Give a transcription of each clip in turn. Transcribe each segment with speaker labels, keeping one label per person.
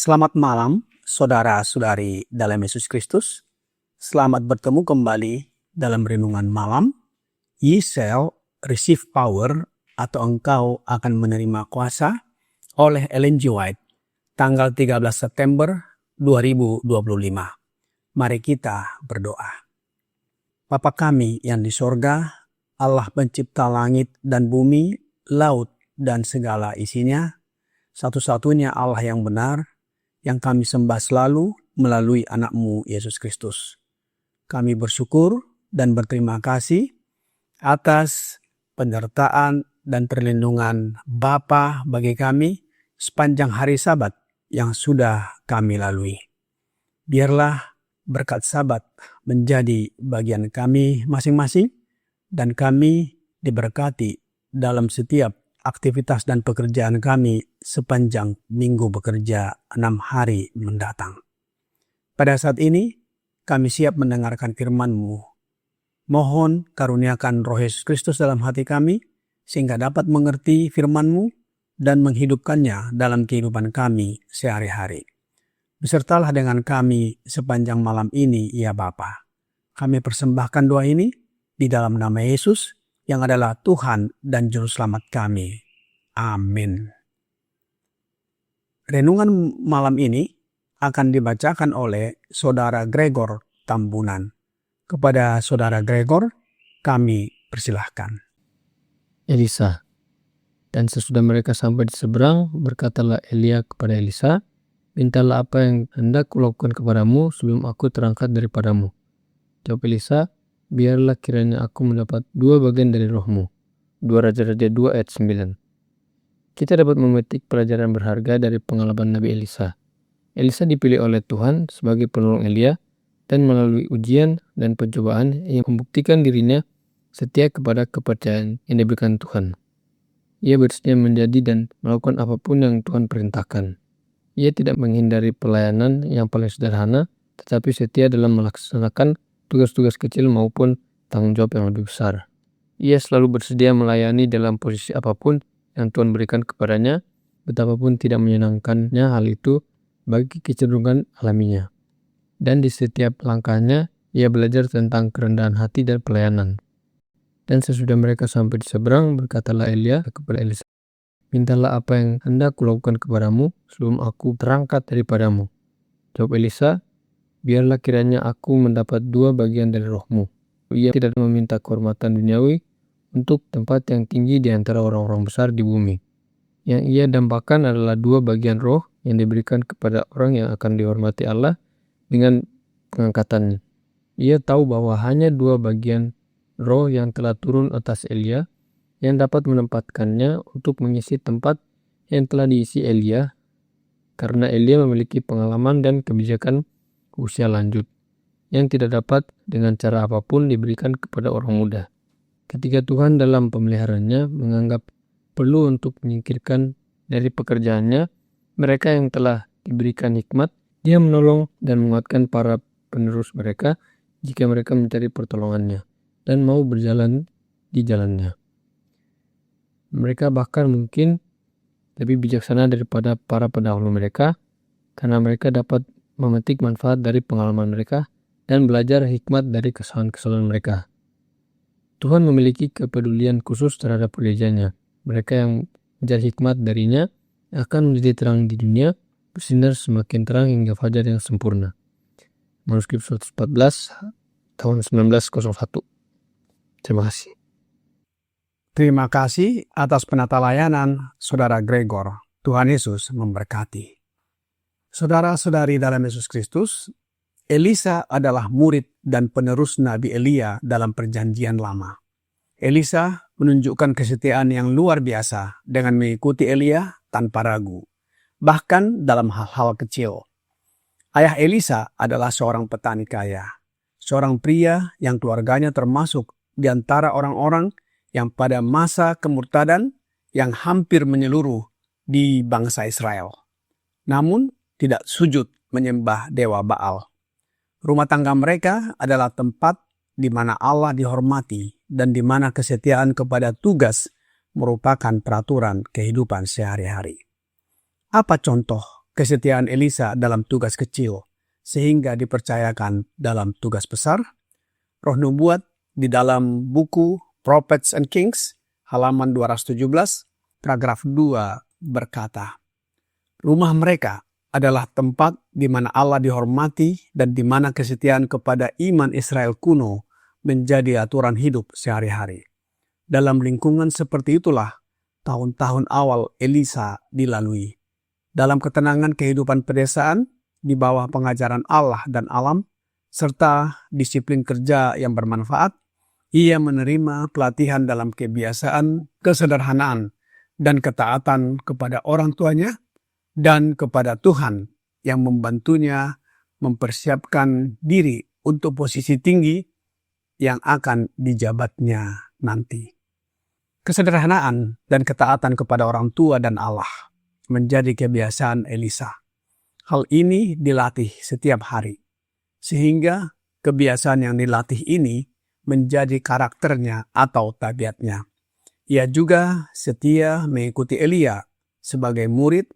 Speaker 1: Selamat malam, saudara-saudari dalam Yesus Kristus. Selamat bertemu kembali dalam renungan malam. Ye shall receive power, atau engkau akan menerima kuasa, oleh Ellen G. White, tanggal 13 September 2025. Mari kita berdoa. Bapa kami yang di sorga, Allah pencipta langit dan bumi, laut dan segala isinya, satu-satunya Allah yang benar, yang kami sembah selalu melalui anak-Mu Yesus Kristus. Kami bersyukur dan berterima kasih atas penyertaan dan perlindungan Bapa bagi kami sepanjang hari Sabat yang sudah kami lalui. Biarlah berkat Sabat menjadi bagian kami masing-masing dan kami diberkati dalam setiap aktivitas dan pekerjaan kami sepanjang minggu bekerja 6 hari mendatang. Pada saat ini, kami siap mendengarkan firman-Mu. Mohon karuniakan Roh Yesus Kristus dalam hati kami, sehingga dapat mengerti firman-Mu dan menghidupkannya dalam kehidupan kami sehari-hari. Besertalah dengan kami sepanjang malam ini, ya Bapa. Kami persembahkan doa ini di dalam nama Yesus, yang adalah Tuhan dan Juru Selamat kami. Amin. Renungan malam ini akan dibacakan oleh Saudara Gregor Tambunan. Kepada Saudara Gregor, kami persilahkan.
Speaker 2: Elisa. Dan sesudah mereka sampai di seberang, berkatalah Elia kepada Elisa, mintalah apa yang hendak kulakukan kepadamu sebelum aku terangkat daripadamu. Jawab Elisa, biarlah kiranya aku mendapat 2 bagian dari rohmu. 2 Raja-Raja 2 ayat 9. Kita dapat memetik pelajaran berharga dari pengalaman Nabi Elisa. Elisa dipilih oleh Tuhan sebagai penolong Elia dan melalui ujian dan pencobaan yang membuktikan dirinya setia kepada kepercayaan yang diberikan Tuhan. Ia bersedia menjadi dan melakukan apapun yang Tuhan perintahkan. Ia tidak menghindari pelayanan yang paling sederhana, tetapi setia dalam melaksanakan tugas-tugas kecil maupun tanggung jawab yang lebih besar. Ia selalu bersedia melayani dalam posisi apapun yang Tuhan berikan kepadanya, betapapun tidak menyenangkannya hal itu bagi kecenderungan alaminya. Dan di setiap langkahnya, ia belajar tentang kerendahan hati dan pelayanan. Dan sesudah mereka sampai di seberang, berkatalah Elia kepada Elisa, mintalah apa yang hendak kulakukan kepadamu sebelum aku terangkat daripadamu. Jawab Elisa, biarlah kiranya aku mendapat 2 bagian dari rohmu. Ia tidak meminta kehormatan duniawi untuk tempat yang tinggi di antara orang-orang besar di bumi. Yang ia dambakan adalah 2 bagian roh yang diberikan kepada orang yang akan dihormati Allah dengan pengangkatannya. Ia tahu bahwa hanya 2 bagian roh yang telah turun atas Elia yang dapat menempatkannya untuk mengisi tempat yang telah diisi Elia, karena Elia memiliki pengalaman dan kebijakan usia lanjut yang tidak dapat dengan cara apapun diberikan kepada orang muda. Ketika Tuhan dalam pemeliharaannya menganggap perlu untuk menyingkirkan dari pekerjaannya mereka yang telah diberikan hikmat, Dia menolong dan menguatkan para penerus mereka jika mereka mencari pertolongannya dan mau berjalan di jalannya. Mereka bahkan mungkin lebih bijaksana daripada para pendahulu mereka, karena mereka dapat memetik manfaat dari pengalaman mereka dan belajar hikmat dari kesalahan-kesalahan mereka. Tuhan memiliki kepedulian khusus terhadap gerejanya. Mereka yang mencari hikmat darinya akan menjadi terang di dunia, bersinar semakin terang hingga fajar yang sempurna. Manuskrip 114 tahun 1901. Terima kasih.
Speaker 1: Terima kasih atas penata layanan Saudara Gregor Tuhan Yesus memberkati. Saudara-saudari dalam Yesus Kristus, Elisa adalah murid dan penerus Nabi Elia dalam Perjanjian Lama. Elisa menunjukkan kesetiaan yang luar biasa dengan mengikuti Elia tanpa ragu, bahkan dalam hal-hal kecil. Ayah Elisa adalah seorang petani kaya, seorang pria yang keluarganya termasuk di antara orang-orang yang pada masa kemurtadan yang hampir menyeluruh di bangsa Israel. Namun tidak sujud menyembah dewa Baal. Rumah tangga mereka adalah tempat di mana Allah dihormati dan di mana kesetiaan kepada tugas merupakan peraturan kehidupan sehari-hari. Apa contoh kesetiaan Elisa dalam tugas kecil sehingga dipercayakan dalam tugas besar? Roh Nubuat di dalam buku Prophets and Kings halaman 217 paragraf 2 berkata, rumah mereka adalah tempat di mana Allah dihormati dan di mana kesetiaan kepada iman Israel kuno menjadi aturan hidup sehari-hari. Dalam lingkungan seperti itulah tahun-tahun awal Elisa dilalui. Dalam ketenangan kehidupan pedesaan, di bawah pengajaran Allah dan alam, serta disiplin kerja yang bermanfaat, ia menerima pelatihan dalam kebiasaan, kesederhanaan, dan ketaatan kepada orang tuanya dan kepada Tuhan yang membantunya mempersiapkan diri untuk posisi tinggi yang akan dijabatnya nanti. Kesederhanaan dan ketaatan kepada orang tua dan Allah menjadi kebiasaan Elisa. Hal ini dilatih setiap hari, sehingga kebiasaan yang dilatih ini menjadi karakternya atau tabiatnya. Ia juga setia mengikuti Elia sebagai murid,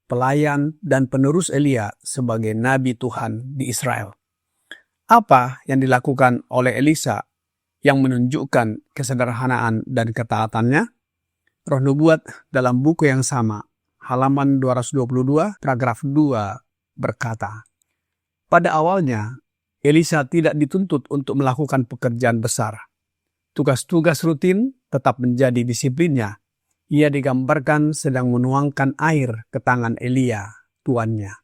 Speaker 1: pelayan, dan penerus Elia sebagai nabi Tuhan di Israel. Apa yang dilakukan oleh Elisa yang menunjukkan kesederhanaan dan ketaatannya? Roh Nubuat dalam buku yang sama, halaman 222, paragraf 2 berkata, pada awalnya, Elisa tidak dituntut untuk melakukan pekerjaan besar. Tugas-tugas rutin tetap menjadi disiplinnya. Ia digambarkan sedang menuangkan air ke tangan Elia, tuannya.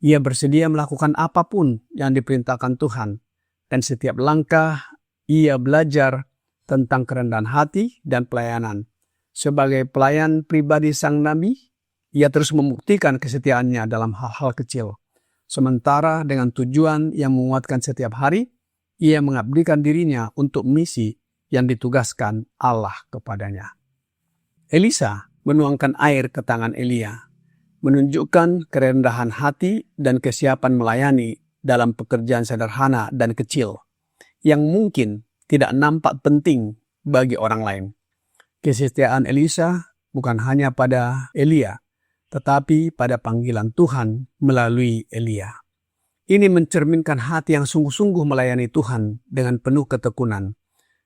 Speaker 1: Ia bersedia melakukan apapun yang diperintahkan Tuhan. Dan setiap langkah, ia belajar tentang kerendahan hati dan pelayanan. Sebagai pelayan pribadi sang nabi, ia terus membuktikan kesetiaannya dalam hal-hal kecil. Sementara dengan tujuan yang menguatkan setiap hari, ia mengabdikan dirinya untuk misi yang ditugaskan Allah kepadanya. Elisa menuangkan air ke tangan Elia, menunjukkan kerendahan hati dan kesiapan melayani dalam pekerjaan sederhana dan kecil, yang mungkin tidak nampak penting bagi orang lain. Kesetiaan Elisa bukan hanya pada Elia, tetapi pada panggilan Tuhan melalui Elia. Ini mencerminkan hati yang sungguh-sungguh melayani Tuhan dengan penuh ketekunan.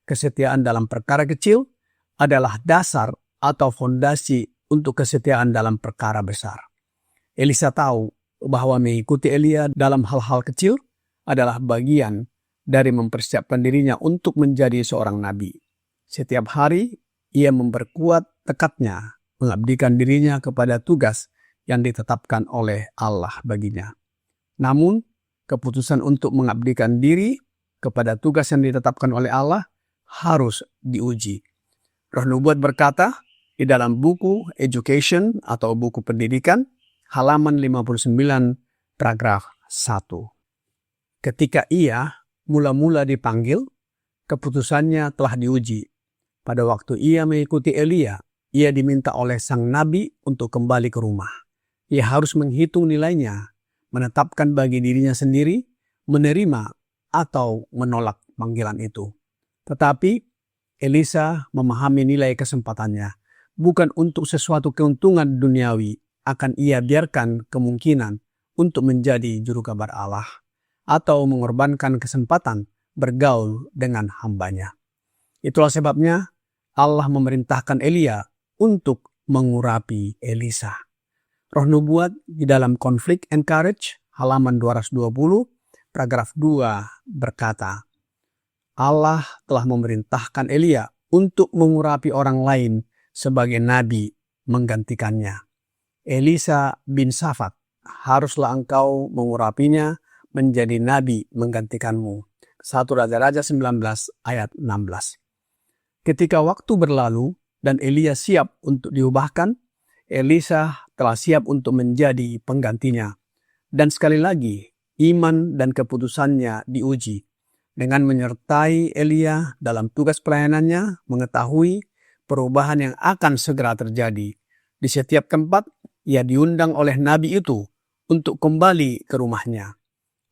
Speaker 1: Kesetiaan dalam perkara kecil adalah dasar atau fondasi untuk kesetiaan dalam perkara besar. Elisa tahu bahwa mengikuti Elia dalam hal-hal kecil adalah bagian dari mempersiapkan dirinya untuk menjadi seorang nabi. Setiap hari, ia memperkuat tekadnya, mengabdikan dirinya kepada tugas yang ditetapkan oleh Allah baginya. Namun, keputusan untuk mengabdikan diri kepada tugas yang ditetapkan oleh Allah harus diuji. Roh Nubuat berkata di dalam buku Education atau buku pendidikan, halaman 59, paragraf 1. Ketika ia mula-mula dipanggil, keputusannya telah diuji. Pada waktu ia mengikuti Elia, ia diminta oleh sang nabi untuk kembali ke rumah. Ia harus menghitung nilainya, menetapkan bagi dirinya sendiri, menerima atau menolak panggilan itu. Tetapi Elisa memahami nilai kesempatannya. Bukan untuk sesuatu keuntungan duniawi akan ia biarkan kemungkinan untuk menjadi juru kabar Allah atau mengorbankan kesempatan bergaul dengan hambanya. Itulah sebabnya Allah memerintahkan Elia untuk mengurapi Elisa. Roh Nubuat di dalam Conflict and Courage halaman 220 paragraf 2 berkata, Allah telah memerintahkan Elia untuk mengurapi orang lain sebagai nabi menggantikannya. Elisa bin Safat, haruslah engkau mengurapinya menjadi nabi menggantikanmu. 1 Raja-Raja 19 ayat 16. Ketika waktu berlalu dan Elia siap untuk diubahkan, Elisa telah siap untuk menjadi penggantinya. Dan sekali lagi, iman dan keputusannya diuji dengan menyertai Elia dalam tugas pelayanannya, mengetahui perubahan yang akan segera terjadi. Di setiap tempat, ia diundang oleh nabi itu untuk kembali ke rumahnya.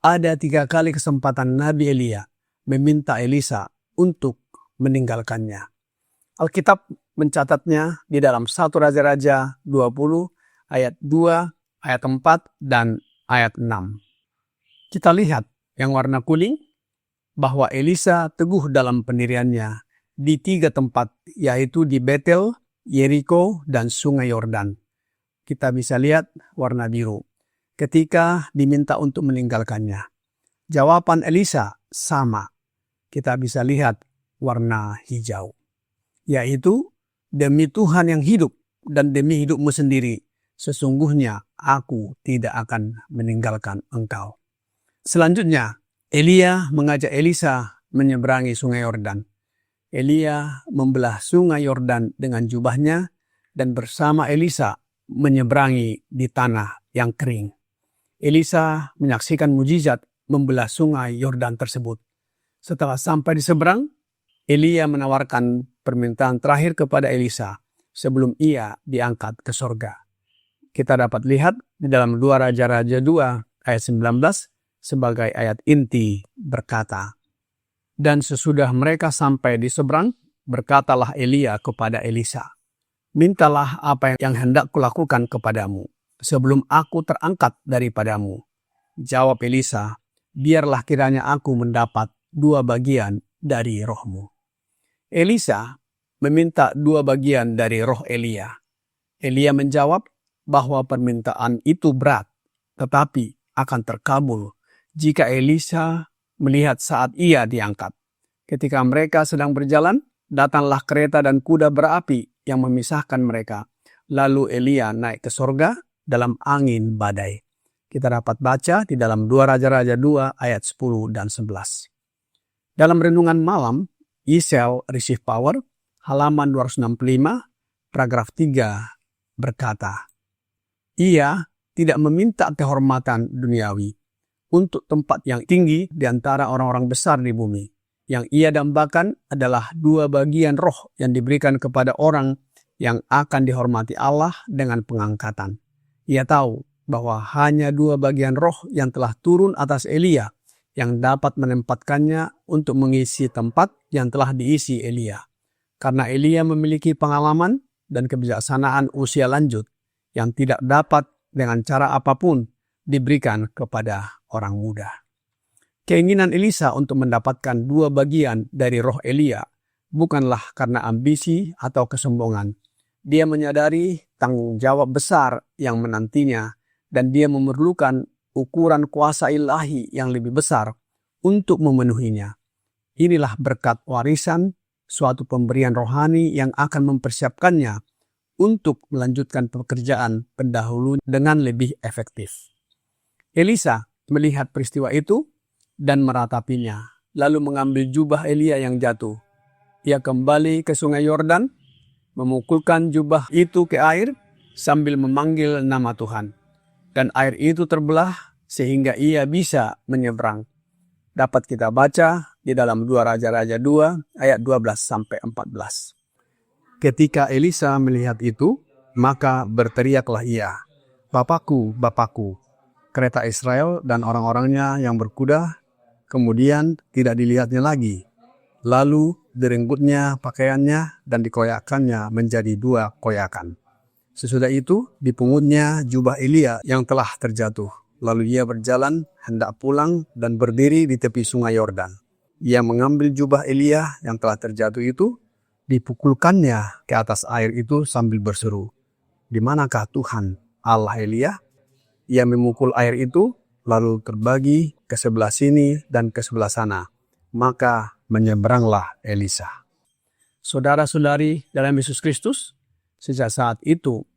Speaker 1: Ada 3 kali kesempatan Nabi Elia meminta Elisa untuk meninggalkannya. Alkitab mencatatnya di dalam 1 Raja-Raja 20 ayat 2, ayat 4, dan ayat 6. Kita lihat yang warna kuning bahwa Elisa teguh dalam pendiriannya di 3 tempat, yaitu di Betel, Yeriko, dan Sungai Yordan. Kita bisa lihat warna biru ketika diminta untuk meninggalkannya. Jawaban Elisa sama. Kita bisa lihat warna hijau, yaitu demi Tuhan yang hidup dan demi hidupmu sendiri, sesungguhnya aku tidak akan meninggalkan engkau. Selanjutnya, Elia mengajak Elisa menyeberangi Sungai Yordan. Elia membelah Sungai Yordan dengan jubahnya dan bersama Elisa menyeberangi di tanah yang kering. Elisa menyaksikan mujizat membelah Sungai Yordan tersebut. Setelah sampai di seberang, Elia menawarkan permintaan terakhir kepada Elisa sebelum ia diangkat ke sorga. Kita dapat lihat di dalam 2 Raja-Raja 2 ayat 19 sebagai ayat inti berkata, "Dan sesudah mereka sampai di seberang, berkatalah Elia kepada Elisa, 'Mintalah apa yang hendak kulakukan kepadamu sebelum aku terangkat daripadamu.' Jawab Elisa, 'Biarlah kiranya aku mendapat 2 bagian dari rohmu.'" Elisa meminta 2 bagian dari roh Elia. Elia menjawab bahwa permintaan itu berat, tetapi akan terkabul jika Elisa melihat saat ia diangkat. Ketika mereka sedang berjalan, datanglah kereta dan kuda berapi yang memisahkan mereka. Lalu Elia naik ke sorga dalam angin badai. Kita dapat baca di dalam 2 Raja-Raja 2 ayat 10 dan 11. Dalam renungan malam, Yesel Receive Power, halaman 265, paragraf 3 berkata, "Ia tidak meminta kehormatan duniawi untuk tempat yang tinggi di antara orang-orang besar di bumi. Yang ia dambakan adalah 2 bagian roh yang diberikan kepada orang yang akan dihormati Allah dengan pengangkatan. Ia tahu bahwa hanya 2 bagian roh yang telah turun atas Elia yang dapat menempatkannya untuk mengisi tempat yang telah diisi Elia. Karena Elia memiliki pengalaman dan kebijaksanaan usia lanjut yang tidak dapat dengan cara apapun diberikan kepada orang muda." Keinginan Elisa untuk mendapatkan 2 bagian dari roh Elia bukanlah karena ambisi atau kesombongan. Dia menyadari tanggung jawab besar yang menantinya dan dia memerlukan ukuran kuasa ilahi yang lebih besar untuk memenuhinya. Inilah berkat warisan, suatu pemberian rohani yang akan mempersiapkannya untuk melanjutkan pekerjaan pendahulu dengan lebih efektif. Elisa melihat peristiwa itu dan meratapinya, lalu mengambil jubah Elia yang jatuh. Ia kembali ke Sungai Yordan, memukulkan jubah itu ke air sambil memanggil nama Tuhan. Dan air itu terbelah sehingga ia bisa menyeberang. Dapat kita baca di dalam 2 Raja-Raja 2 ayat 12-14. Ketika Elisa melihat itu, maka berteriaklah ia, "Bapakku, Bapakku!" Kereta Israel dan orang-orangnya yang berkuda kemudian tidak dilihatnya lagi. Lalu direnggutnya pakaiannya dan dikoyakkannya menjadi 2 koyakan. Sesudah itu dipungutnya jubah Elia yang telah terjatuh. Lalu ia berjalan hendak pulang dan berdiri di tepi Sungai Yordan. Ia mengambil jubah Elia yang telah terjatuh itu, dipukulkannya ke atas air itu sambil berseru, "Di manakah Tuhan Allah Elia?" Ia memukul air itu, lalu terbagi ke sebelah sini dan ke sebelah sana. Maka menyeberanglah Elisa. Saudara-saudari dalam Yesus Kristus, sejak saat itu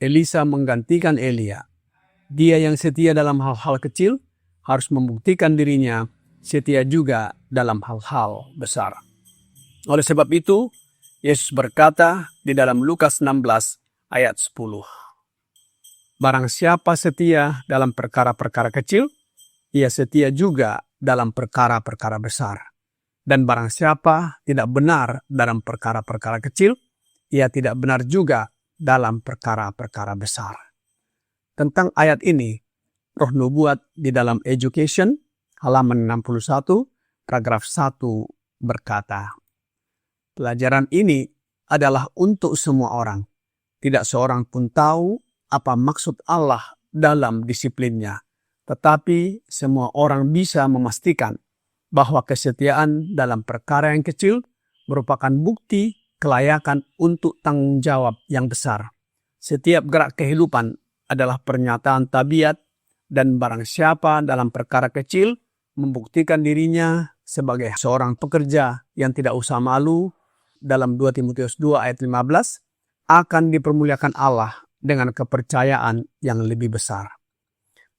Speaker 1: Elisa menggantikan Elia. Dia yang setia dalam hal-hal kecil harus membuktikan dirinya setia juga dalam hal-hal besar. Oleh sebab itu, Yesus berkata di dalam Lukas 16 ayat 10. Barang siapa setia dalam perkara-perkara kecil, ia setia juga dalam perkara-perkara besar. Dan barang siapa tidak benar dalam perkara-perkara kecil, ia tidak benar juga dalam perkara-perkara besar. Tentang ayat ini, Roh Nubuat di dalam Education, halaman 61, paragraf 1 berkata, pelajaran ini adalah untuk semua orang. Tidak seorang pun tahu apa maksud Allah dalam disiplinnya. Tetapi semua orang bisa memastikan bahwa kesetiaan dalam perkara yang kecil merupakan bukti kelayakan untuk tanggung jawab yang besar. Setiap gerak kehidupan adalah pernyataan tabiat, dan barang siapa dalam perkara kecil membuktikan dirinya sebagai seorang pekerja yang tidak usah malu, dalam 2 Timotius 2 ayat 15, akan dipermuliakan Allah dengan kepercayaan yang lebih besar.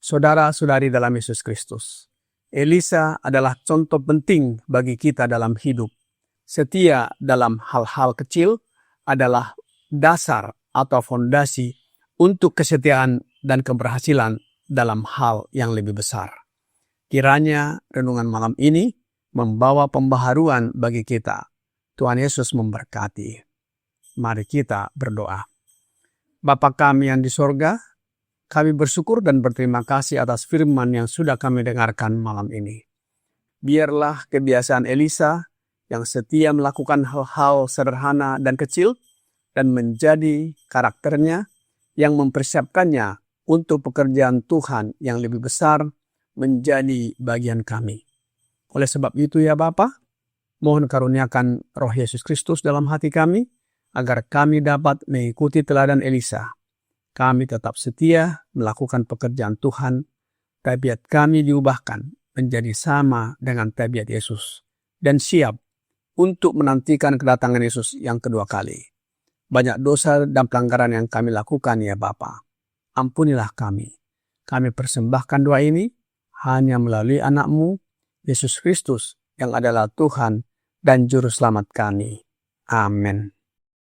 Speaker 1: Saudara-saudari dalam Yesus Kristus, Elisa adalah contoh penting bagi kita dalam hidup. Setia dalam hal-hal kecil adalah dasar atau fondasi untuk kesetiaan dan keberhasilan dalam hal yang lebih besar. Kiranya renungan malam ini membawa pembaharuan bagi kita. Tuhan Yesus memberkati. Mari kita berdoa. Bapa kami yang di sorga, kami bersyukur dan berterima kasih atas firman yang sudah kami dengarkan malam ini. Biarlah kebiasaan Elisa yang setia melakukan hal-hal sederhana dan kecil dan menjadi karakternya yang mempersiapkannya untuk pekerjaan Tuhan yang lebih besar menjadi bagian kami. Oleh sebab itu ya Bapa, mohon karuniakan Roh Yesus Kristus dalam hati kami, agar kami dapat mengikuti teladan Elisa. Kami tetap setia melakukan pekerjaan Tuhan, tabiat kami diubahkan menjadi sama dengan tabiat Yesus, dan siap untuk menantikan kedatangan Yesus yang kedua kali. Banyak dosa dan pelanggaran yang kami lakukan ya Bapa. Ampunilah kami. Kami persembahkan doa ini hanya melalui anak-Mu, Yesus Kristus, yang adalah Tuhan dan Juru Selamat kami. Amin.